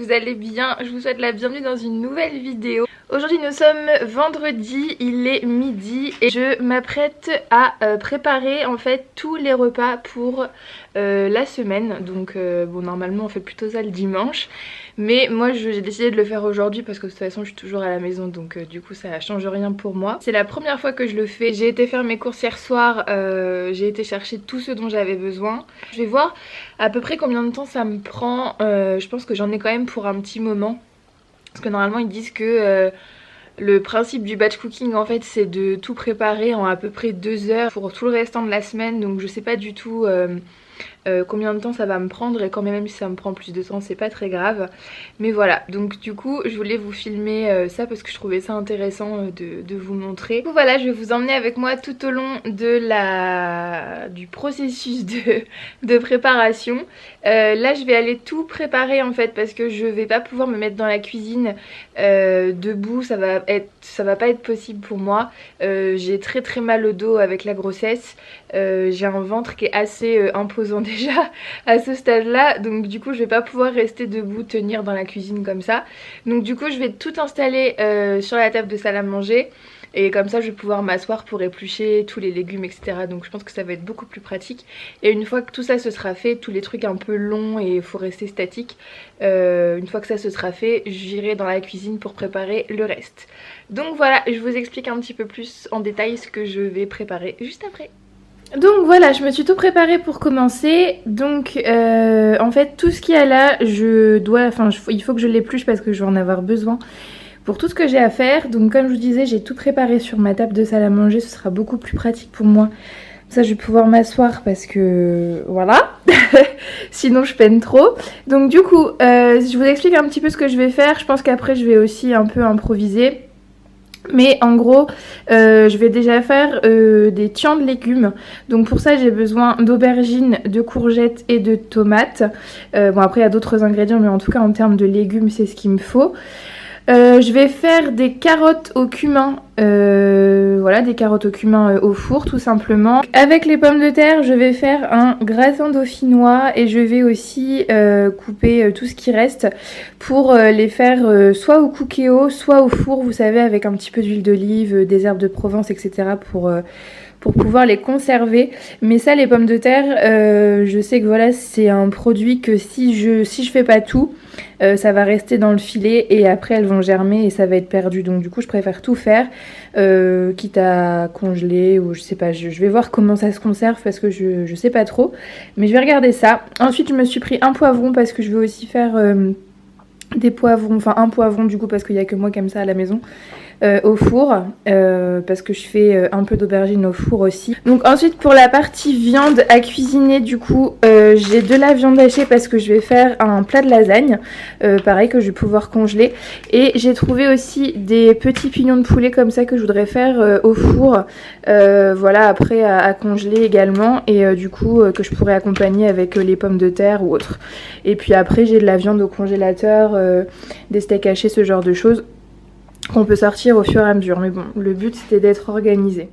vous allez bien. Je vous souhaite la bienvenue dans une nouvelle vidéo. Aujourd'hui nous sommes vendredi, il est midi et je m'apprête à préparer en fait tous les repas pour la semaine. Donc bon, normalement on fait plutôt ça le dimanche, mais moi j'ai décidé de le faire aujourd'hui parce que de toute façon je suis toujours à la maison, donc du coup ça change rien pour moi. C'est la première fois que je le fais. J'ai été faire mes courses hier soir, j'ai été chercher tout ce dont j'avais besoin. Je vais voir à peu près combien de temps ça me prend. Je pense que j'en ai quand même pour un petit moment. Parce que normalement ils disent que le principe du batch cooking en fait c'est de tout préparer en à peu près 2 heures pour tout le restant de la semaine. Donc je sais pas du tout combien de temps ça va me prendre, et quand même si ça me prend plus de temps c'est pas très grave. Mais voilà, donc du coup je voulais vous filmer ça parce que je trouvais ça intéressant de vous montrer. Donc voilà, je vais vous emmener avec moi tout au long du processus de préparation. Là je vais aller tout préparer en fait parce que je vais pas pouvoir me mettre dans la cuisine debout, ça va pas être possible pour moi. J'ai très mal au dos avec la grossesse, j'ai un ventre qui est assez imposant déjà à ce stade là, donc du coup je vais pas pouvoir rester debout, tenir dans la cuisine comme ça. Donc du coup je vais tout installer sur la table de salle à manger, et comme ça je vais pouvoir m'asseoir pour éplucher tous les légumes etc. Donc je pense que ça va être beaucoup plus pratique. Et une fois que tout ça se sera fait, tous les trucs un peu longs et il faut rester statique, une fois que ça se sera fait, j'irai dans la cuisine pour préparer le reste. Donc voilà, je vous explique un petit peu plus en détail ce que je vais préparer juste après. Donc voilà, je me suis tout préparée pour commencer. Donc en fait tout ce qu'il y a là, il faut que je l'épluche parce que je vais en avoir besoin pour tout ce que j'ai à faire. Donc comme je vous disais, j'ai tout préparé sur ma table de salle à manger, ce sera beaucoup plus pratique pour moi. Ça je vais pouvoir m'asseoir parce que voilà, sinon je peine trop. Donc du coup, je vous explique un petit peu ce que je vais faire. Je pense qu'après je vais aussi un peu improviser. Mais en gros, je vais déjà faire des tiens de légumes. Donc pour ça, j'ai besoin d'aubergines, de courgettes et de tomates. Bon, après, il y a d'autres ingrédients, mais en tout cas, en termes de légumes, c'est ce qu'il me faut. Je vais faire des carottes au cumin. Voilà, des carottes au cumin au four, tout simplement. Avec les pommes de terre, je vais faire un gratin dauphinois et je vais aussi couper tout ce qui reste pour les faire soit au cookéo, soit au four, vous savez, avec un petit peu d'huile d'olive, des herbes de Provence, etc. pour pouvoir les conserver. Mais ça, les pommes de terre, je sais que voilà, c'est un produit que si je fais pas tout, ça va rester dans le filet et après elles vont germer et ça va être perdu. Donc du coup je préfère tout faire, quitte à congeler ou je sais pas, je vais voir comment ça se conserve parce que je sais pas trop, mais je vais regarder ça. Ensuite je me suis pris un poivron parce que je vais aussi faire des poivrons, enfin un poivron du coup parce qu'il y a que moi qui aime ça à la maison. Au four parce que je fais un peu d'aubergine au four aussi. Donc ensuite pour la partie viande à cuisiner, du coup j'ai de la viande hachée parce que je vais faire un plat de lasagne, pareil que je vais pouvoir congeler, et j'ai trouvé aussi des petits pignons de poulet comme ça que je voudrais faire au four, voilà, après à congeler également, et du coup que je pourrais accompagner avec les pommes de terre ou autre. Et puis après j'ai de la viande au congélateur, des steaks hachés, ce genre de choses qu'on peut sortir au fur et à mesure. Mais bon, le but c'était d'être organisé.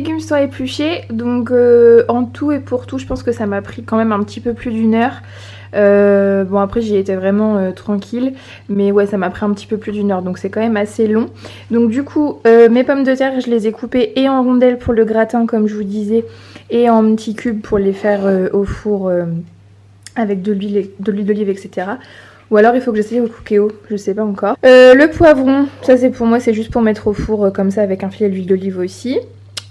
légumes sont épluchés, donc en tout et pour tout je pense que ça m'a pris quand même un petit peu plus d'1 heure. Bon après j'y étais vraiment tranquille, mais ouais ça m'a pris un petit peu plus d'1 heure, donc c'est quand même assez long. Donc du coup mes pommes de terre je les ai coupées et en rondelles pour le gratin comme je vous disais, et en petits cubes pour les faire au four avec de l'huile d'olive etc. Ou alors il faut que j'essaye au cookéo, je sais pas encore. Le poivron, ça c'est pour moi, c'est juste pour mettre au four comme ça avec un filet d'huile d'olive aussi.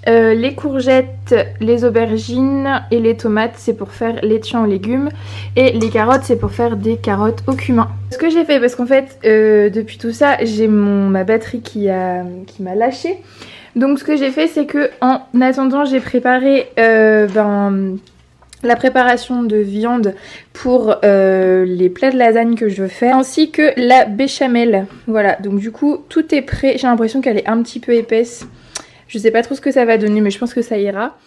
Les courgettes, les aubergines et les tomates c'est pour faire les tiens aux légumes. Et les carottes c'est pour faire des carottes au cumin. Ce que j'ai fait, parce qu'en fait depuis tout ça j'ai ma batterie qui m'a lâché. Donc ce que j'ai fait c'est que en attendant j'ai préparé la préparation de viande pour les plats de lasagne que je veux faire, ainsi que la béchamel. Voilà, donc du coup tout est prêt. J'ai l'impression qu'elle est un petit peu épaisse. Je sais pas trop ce que ça va donner, mais je pense que ça ira.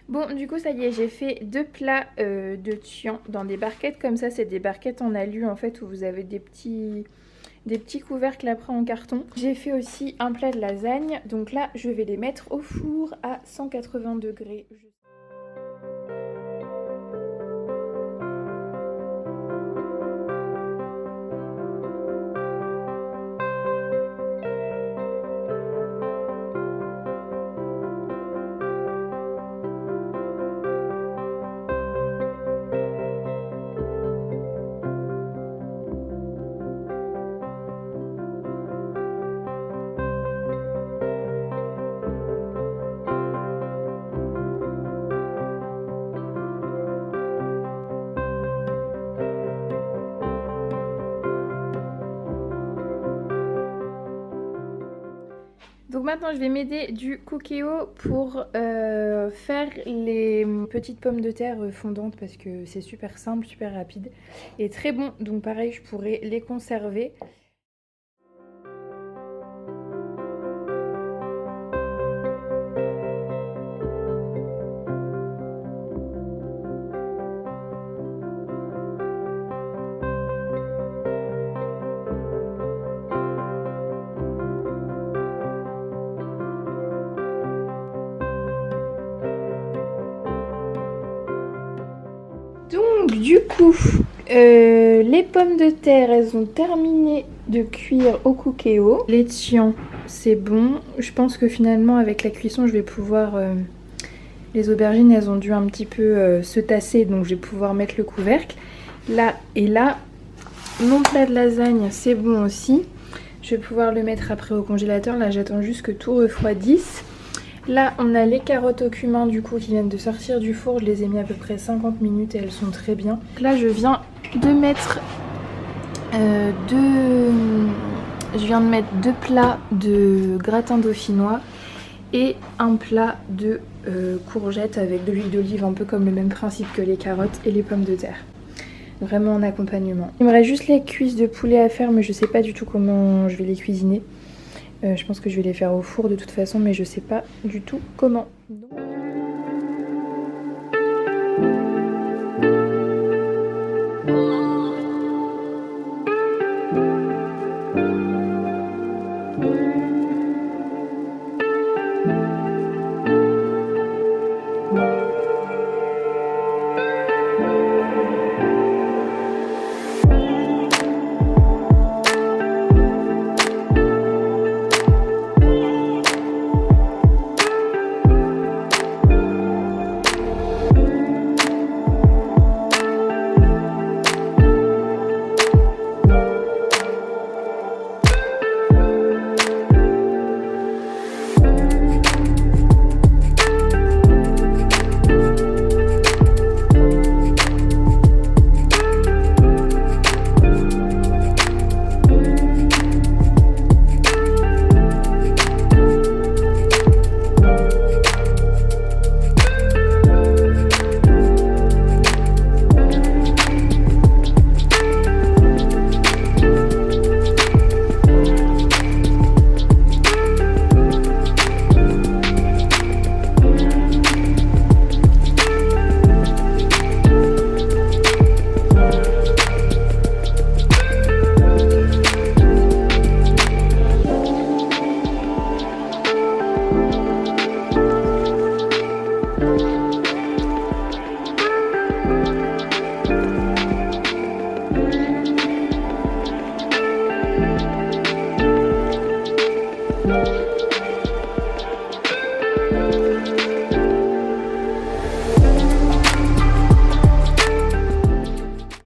Bon du coup ça y est, j'ai fait 2 plats de tian dans des barquettes comme ça. C'est des barquettes en alu en fait où vous avez des petits couvercles après en carton. J'ai fait aussi un plat de lasagne, donc là je vais les mettre au four à 180 degrés. Donc maintenant je vais m'aider du cookéo pour faire les petites pommes de terre fondantes, parce que c'est super simple, super rapide et très bon. Donc pareil je pourrais les conserver. Donc du coup, les pommes de terre, elles ont terminé de cuire au cookéo. Les tians, c'est bon. Je pense que finalement, avec la cuisson, je vais pouvoir... les aubergines, elles ont dû un petit peu se tasser, donc je vais pouvoir mettre le couvercle. Là et là, mon plat de lasagne, c'est bon aussi. Je vais pouvoir le mettre après au congélateur. Là, j'attends juste que tout refroidisse. Là, on a les carottes au cumin du coup qui viennent de sortir du four. Je les ai mis à peu près 50 minutes et elles sont très bien. Là, je viens de mettre deux plats de gratin dauphinois et un plat de courgettes avec de l'huile d'olive, un peu comme le même principe que les carottes et les pommes de terre. Vraiment en accompagnement. Il me reste juste les cuisses de poulet à faire, mais je sais pas du tout comment je vais les cuisiner. Je pense que je vais les faire au four de toute façon, mais je sais pas du tout comment. Donc...